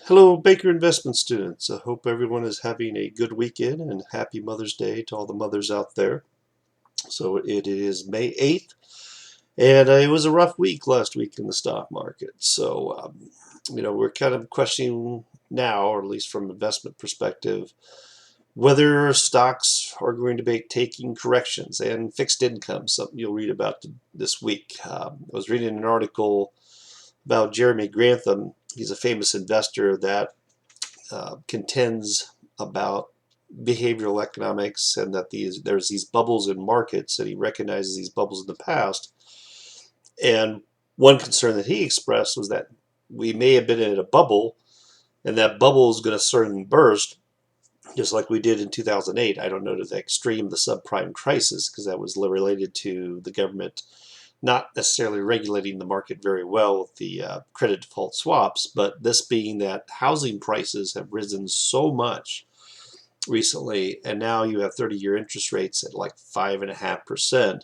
Hello, Baker Investment students. I hope everyone is having a good weekend and happy Mother's Day to all the mothers out there. So it is May 8th, and it was a rough week last week in the stock market. We're kind of questioning now, or at least from investment perspective, whether stocks are going to be taking corrections and fixed income, something you'll read about this week. I was reading an article about Jeremy Grantham. He's a famous investor that contends about behavioral economics and that there's these bubbles in markets, and he recognizes these bubbles in the past. And one concern that he expressed was that we may have been in a bubble, and that bubble is going to suddenly burst, just like we did in 2008. I don't know to the extreme, the subprime crisis, because that was related to the government not necessarily regulating the market very well with the credit default swaps, but this being that housing prices have risen so much recently, and now you have 30-year interest rates at like 5.5%,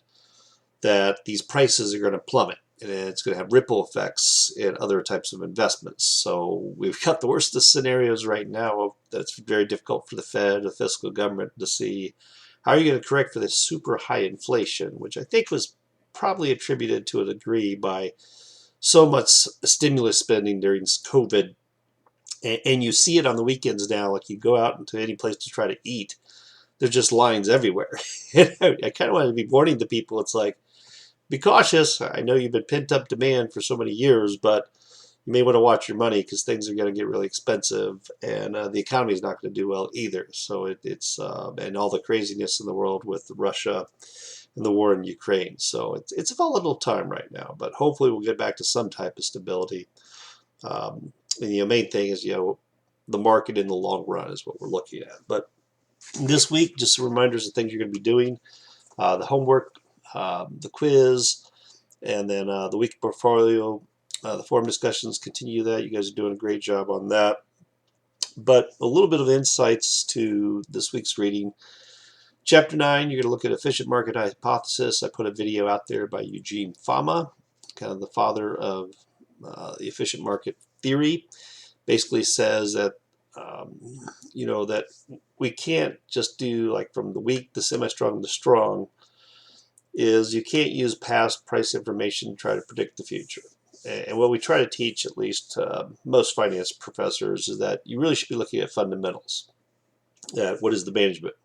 that these prices are going to plummet. And it's going to have ripple effects in other types of investments. So we've got the worst of scenarios right now. That's very difficult for the Fed, the fiscal government, to see how are you going to correct for this super high inflation, which I think was probably attributed to a degree by so much stimulus spending during COVID. And you see it on the weekends now, like you go out into any place to try to eat, there's just lines everywhere. I kind of want to be warning the people. It's like, be cautious. I know you've been pent up demand for so many years, but you may want to watch your money because things are going to get really expensive, and the economy is not going to do well either. So it's and all the craziness in the world with Russia and the war in Ukraine. So it's a volatile time right now, but hopefully we'll get back to some type of stability. And the main thing is the market in the long run is what we're looking at. But this week, just some reminders of things you're going to be doing: the homework, the quiz, and then the week portfolio. The forum discussions continue that. You guys are doing a great job on that. But a little bit of insights to this week's reading. Chapter 9, you're going to look at efficient market hypothesis. I put a video out there by Eugene Fama, kind of the father of the efficient market theory. Basically says that that we can't just do like from the weak, the semi-strong, the strong. Is you can't use past price information to try to predict the future. And what we try to teach, at least most finance professors, is that you really should be looking at fundamentals. What is the management?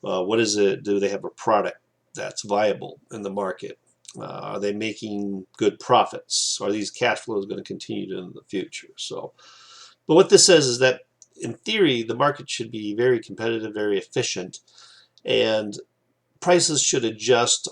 What is it? Do they have a product that's viable in the market? Are they making good profits? Are these cash flows going to continue in the future? But what this says is that in theory, the market should be very competitive, very efficient, and prices should adjust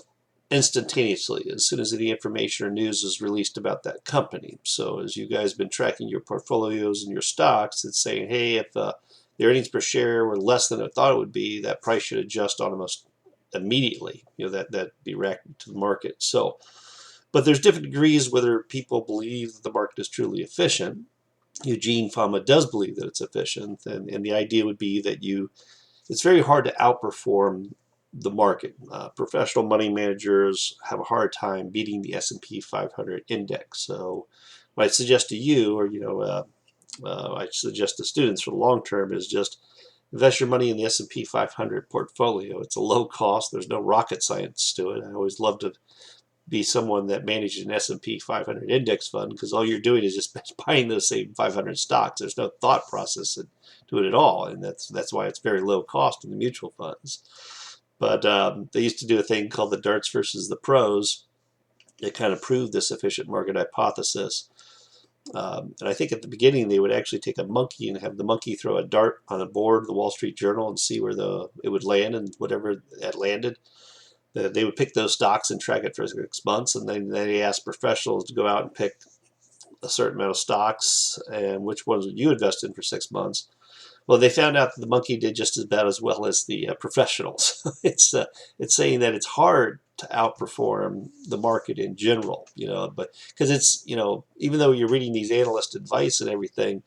instantaneously as soon as any information or news is released about that company. So as you guys have been tracking your portfolios and your stocks, it's saying, hey, if the earnings per share were less than I thought it would be, that price should adjust almost immediately. That be reacting to the market. But there's different degrees whether people believe that the market is truly efficient. Eugene Fama does believe that it's efficient, and the idea would be that it's very hard to outperform the market. Professional money managers have a hard time beating the S&P 500 index. So what I suggest to you, or I suggest to students for the long term, is just invest your money in the S&P 500 portfolio. It's a low cost. There's no rocket science to it. I always love to be someone that manages an S&P 500 index fund, because all you're doing is just buying those same 500 stocks. There's no thought process to it at all, and that's why it's very low cost in the mutual funds. But they used to do a thing called the darts versus the pros. It kind of proved this efficient market hypothesis. And I think at the beginning they would actually take a monkey and have the monkey throw a dart on a board of the Wall Street Journal and see where it would land, and whatever it landed, they would pick those stocks and track it for 6 months, and then they asked professionals to go out and pick a certain amount of stocks and which ones would you invest in for 6 months. Well, they found out that the monkey did just as bad as well as the professionals. It's saying that it's hard to outperform the market in general, but because it's even though you're reading these analyst advice and everything,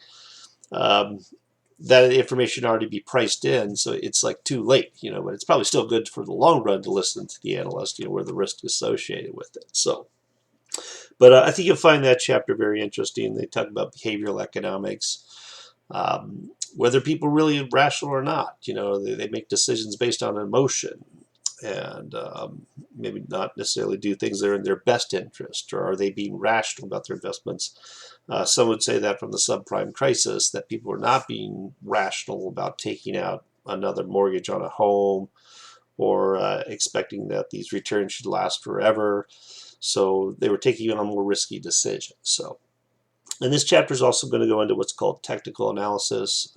that information already be priced in, so it's like too late, but it's probably still good for the long run to listen to the analyst, where the risk is associated with it. But I think you'll find that chapter very interesting. They talk about behavioral economics. Whether people are really rational or not. They make decisions based on emotion, and maybe not necessarily do things that are in their best interest, or are they being rational about their investments? Some would say that from the subprime crisis, that people are not being rational about taking out another mortgage on a home, or expecting that these returns should last forever. So they were taking on more risky decisions. And this chapter is also going to go into what's called technical analysis.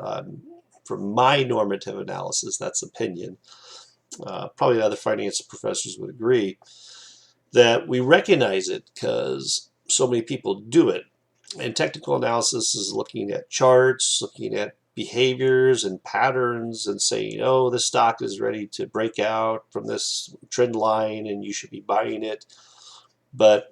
From my normative analysis, that's opinion. Probably other finance professors would agree that we recognize it because so many people do it. And technical analysis is looking at charts, looking at behaviors and patterns, and saying, oh, this stock is ready to break out from this trend line and you should be buying it. But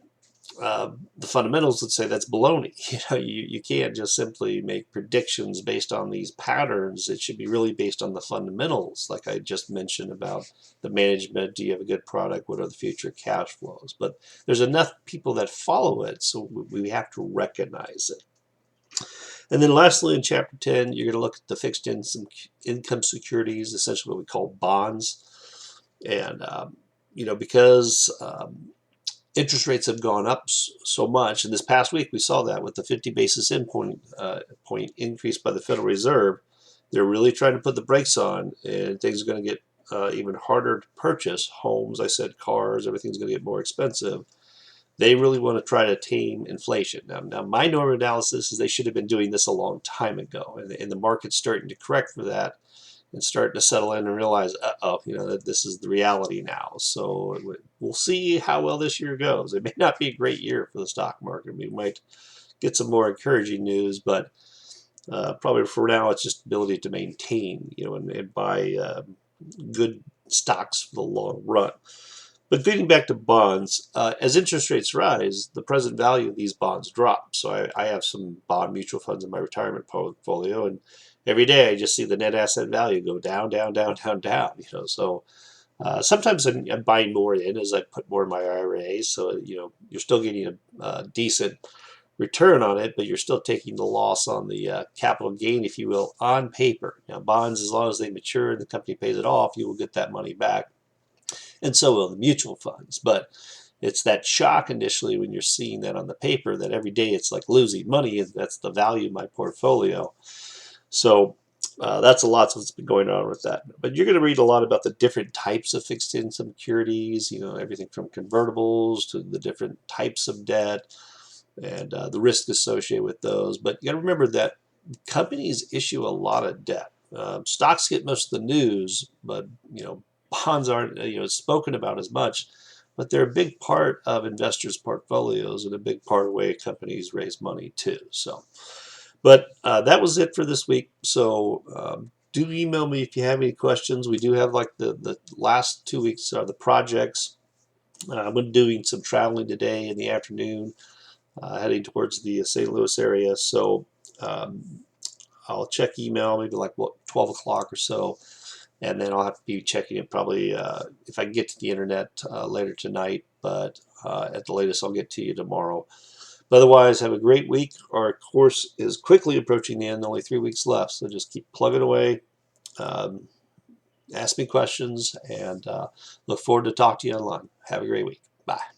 the fundamentals would say that's baloney. You can't just simply make predictions based on these patterns. It should be really based on the fundamentals, like I just mentioned about the management. Do you have a good product? What are the future cash flows? But there's enough people that follow it, so we have to recognize it. And then lastly, in Chapter 10, you're going to look at the fixed income securities, essentially what we call bonds. And, because interest rates have gone up so much, and this past week we saw that with the 50 basis point increase by the Federal Reserve. They're really trying to put the brakes on, and things are going to get even harder to purchase. Homes, I said, cars, everything's going to get more expensive. They really want to try to tame inflation. Now my normal analysis is they should have been doing this a long time ago, and the market's starting to correct for that and starting to settle in and realize, that this is the reality now. So we'll see how well this year goes. It may not be a great year for the stock market. We might get some more encouraging news, but probably for now it's just ability to maintain, and buy good stocks for the long run. But getting back to bonds, as interest rates rise, the present value of these bonds drop. So I have some bond mutual funds in my retirement portfolio, and every day I just see the net asset value go down, down, down, down, down. So sometimes I'm buying more in as I put more in my IRAs. So you're still getting a decent return on it, but you're still taking the loss on the capital gain, if you will, on paper. Now bonds, as long as they mature and the company pays it off, you will get that money back. And so will the mutual funds. But it's that shock initially when you're seeing that on the paper that every day it's like losing money, and that's the value of my portfolio. So that's a lot that's been going on with that. But you're going to read a lot about the different types of fixed income securities, everything from convertibles to the different types of debt and the risk associated with those. But you got to remember that companies issue a lot of debt. Stocks get most of the news, but bonds aren't spoken about as much, but they're a big part of investors' portfolios and a big part of the way companies raise money too. But that was it for this week. So do email me if you have any questions. We do have like the last 2 weeks are the projects. I'm doing some traveling today in the afternoon, heading towards the St. Louis area. So I'll check email maybe like 12 o'clock or so. And then I'll have to be checking it probably if I can get to the internet later tonight. But at the latest, I'll get to you tomorrow. But otherwise, have a great week. Our course is quickly approaching the end, only 3 weeks left. So just keep plugging away. Ask me questions, and look forward to talking to you online. Have a great week. Bye.